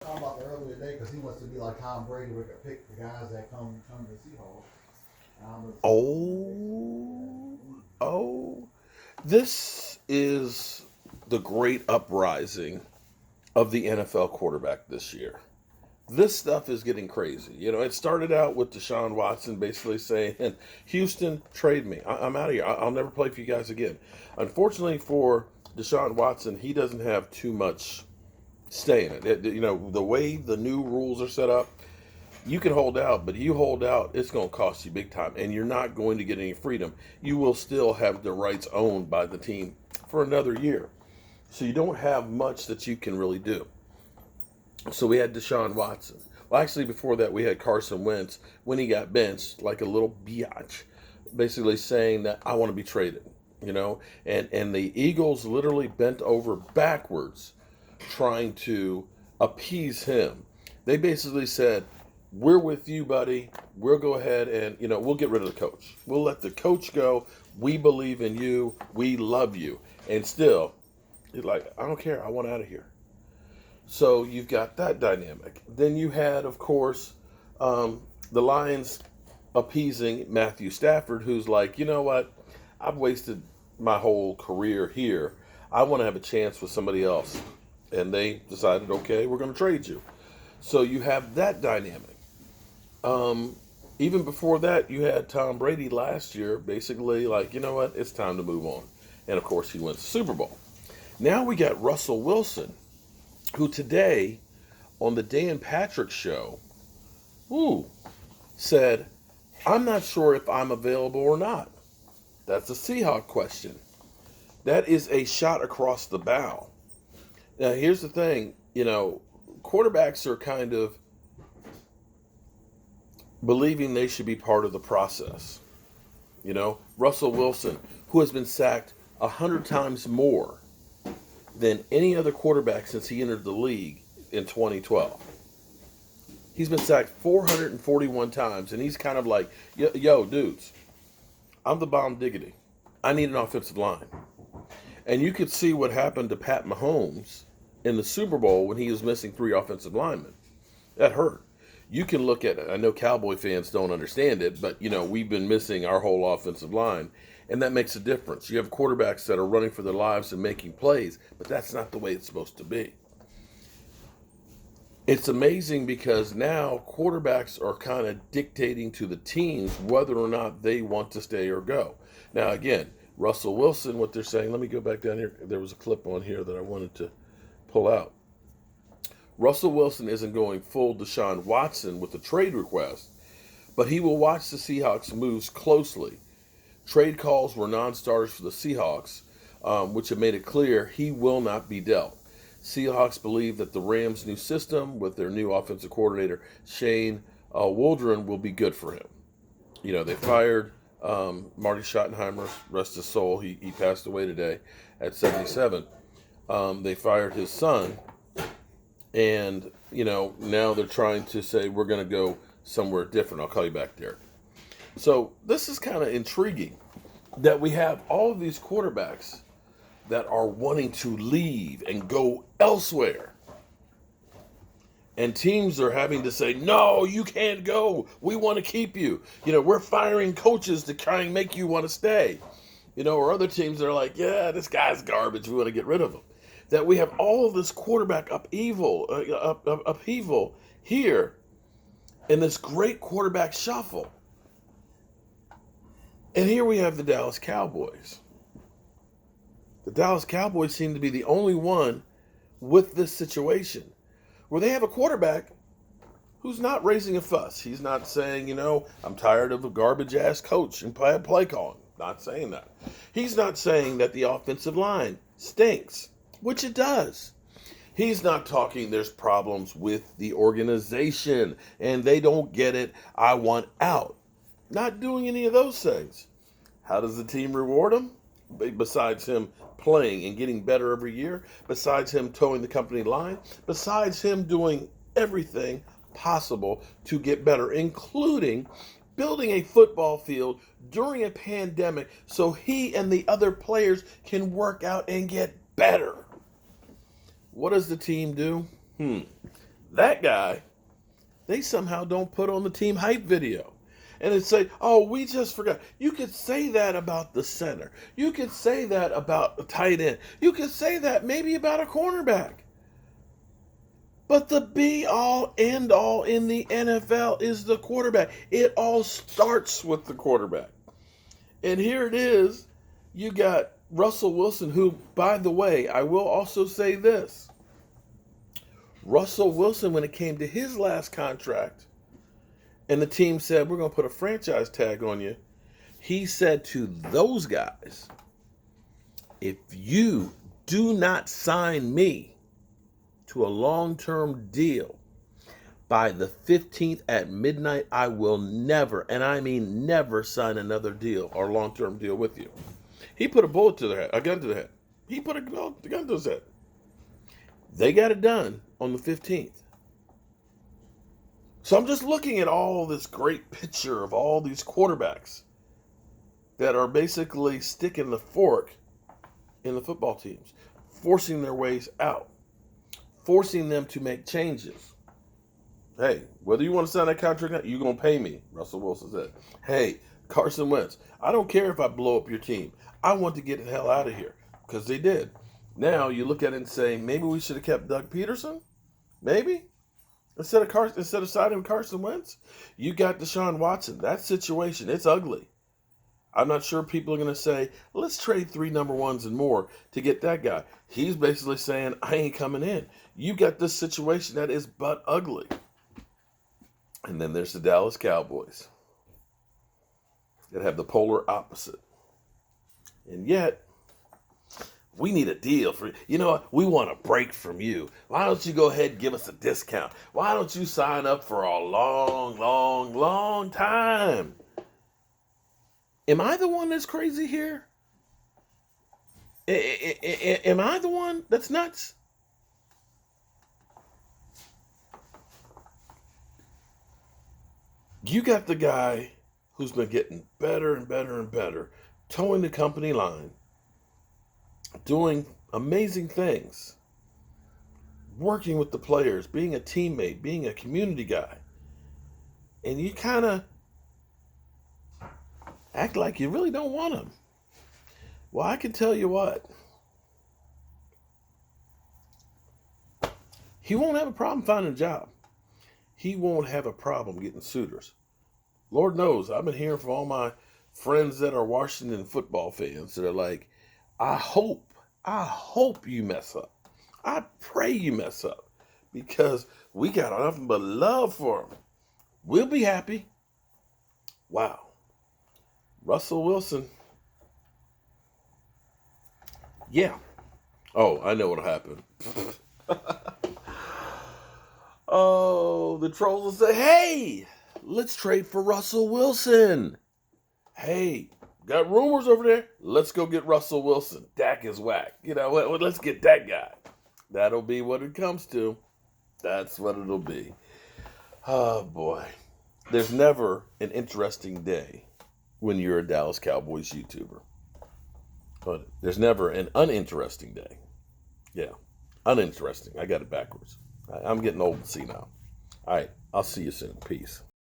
Talking about earlier today because he wants to be like Tom Brady. We could pick the guys that come to the Seahawks. Oh, oh. This is the great uprising of the NFL quarterback this year. This stuff is getting crazy. You know, it started out with Deshaun Watson basically saying, Houston, trade me. I'm out of here. I'll never play for you guys again. Unfortunately for Deshaun Watson, he doesn't have too much stay in it. You know, the way the new rules are set up, you can hold out, but you hold out, it's going to cost you big time, and you're not going to get any freedom. You will still have the rights owned by the team for another year. So you don't have much that you can really do. So we had Deshaun Watson. Well, actually, before that, we had Carson Wentz when he got benched, like a little biatch, basically saying that I want to be traded, you know. And the Eagles literally bent over backwards trying to appease him. They basically said, we're with you, buddy. We'll go ahead and, you know, we'll get rid of the coach. We'll let the coach go. We believe in you. We love you. And still, he's like, I don't care. I want out of here. So you've got that dynamic. Then you had, of course, the Lions appeasing Matthew Stafford, who's like, you know what? I've wasted my whole career here. I want to have a chance with somebody else. And they decided, okay, we're going to trade you. So you have that dynamic. Even before that, you had Tom Brady last year basically like, you know what? It's time to move on. And, of course, he wins the Super Bowl. Now we got Russell Wilson, who today on the Dan Patrick show, said, I'm not sure if I'm available or not. That's a Seahawk question. That is a shot across the bow. Now, here's the thing, you know, quarterbacks are kind of believing they should be part of the process. You know, Russell Wilson, who has been sacked 100 times more than any other quarterback since he entered the league in 2012. He's been sacked 441 times, and he's kind of like, yo, dudes, I'm the bomb diggity. I need an offensive line. And you could see what happened to Pat Mahomes in the Super Bowl when he was missing 3 offensive linemen. That hurt. You can look at it. I know Cowboy fans don't understand it, but, you know, we've been missing our whole offensive line, and that makes a difference. You have quarterbacks that are running for their lives and making plays, but that's not the way it's supposed to be. It's amazing because now quarterbacks are kind of dictating to the teams whether or not they want to stay or go. Now, again, Russell Wilson, what they're saying, let me go back down here. There was a clip on here that I wanted to pull out. Russell Wilson isn't going full Deshaun Watson with the trade request, but he will watch the Seahawks' moves closely. Trade calls were non-starters for the Seahawks, which have made it clear he will not be dealt. Seahawks believe that the Rams' new system with their new offensive coordinator, Shane Waldron, will be good for him. You know, they fired Marty Schottenheimer, rest his soul. He passed away today at 77. They fired his son. And, you know, now they're trying to say we're going to go somewhere different. I'll call you back there. So this is kind of intriguing that we have all of these quarterbacks that are wanting to leave and go elsewhere. And teams are having to say, no, you can't go. We want to keep you. You know, we're firing coaches to try and make you want to stay. You know, or other teams are like, yeah, this guy's garbage. We want to get rid of him. That we have all of this quarterback upheaval here in this great quarterback shuffle. And here we have the Dallas Cowboys. The Dallas Cowboys seem to be the only one with this situation where they have a quarterback who's not raising a fuss. He's not saying, you know, I'm tired of a garbage-ass coach and play calling. Not saying that. He's not saying that the offensive line stinks, which it does. He's not talking there's problems with the organization and they don't get it. I want out. Not doing any of those things. How does the team reward him? Besides him playing and getting better every year, besides him towing the company line, besides him doing everything possible to get better, including building a football field during a pandemic so he and the other players can work out and get better. What does the team do? That guy, they somehow don't put on the team hype video. And it's say, oh, we just forgot. You could say that about the center. You could say that about the tight end. You could say that maybe about a cornerback. But the be-all, end-all in the NFL is the quarterback. It all starts with the quarterback. And here it is. You got Russell Wilson, who, by the way, I will also say this. Russell Wilson, when it came to his last contract, and the team said, we're going to put a franchise tag on you, he said to those guys, if you do not sign me to a long-term deal by the 15th at midnight, I will never, and I mean never, sign another deal or long-term deal with you. He put a bullet to their head, a gun to the head. He put a gun to his head. They got it done on the 15th. So I'm just looking at all this great picture of all these quarterbacks that are basically sticking the fork in the football teams, forcing their ways out, forcing them to make changes. Hey, whether you want to sign that contract or not, you're going to pay me, Russell Wilson said. Hey, Carson Wentz, I don't care if I blow up your team. I want to get the hell out of here, because they did. Now you look at it and say, maybe we should have kept Doug Peterson? Maybe? Instead of signing Carson Wentz? You got Deshaun Watson. That situation, it's ugly. I'm not sure people are going to say, let's trade 3 number ones and more to get that guy. He's basically saying, I ain't coming in. You got this situation that is but ugly. And then there's the Dallas Cowboys that have the polar opposite. And yet, we need a deal for, you know what, we want a break from you. Why don't you go ahead and give us a discount? Why don't you sign up for a long, long, long time? Am I the one that's crazy here? Am I the one that's nuts? You got the guy who's been getting better and better and better, towing the company line, doing amazing things, working with the players, being a teammate, being a community guy. And you kind of act like you really don't want him. Well, I can tell you what. He won't have a problem finding a job. He won't have a problem getting suitors. Lord knows, I've been hearing from all my friends that are Washington football fans that are like, I hope you mess up. I pray you mess up, because we got nothing but love for him. We'll be happy. Wow. Russell Wilson. Yeah. Oh, I know what'll happen. Oh, the trolls will say, hey, let's trade for Russell Wilson. Hey, got rumors over there. Let's go get Russell Wilson. Dak is whack. You know what? Let's get that guy. That'll be what it comes to. That's what it'll be. Oh, boy. There's never an interesting day when you're a Dallas Cowboys YouTuber. But there's never an uninteresting day. Yeah, uninteresting. I got it backwards. I'm getting old and senile. All right, I'll see you soon. Peace.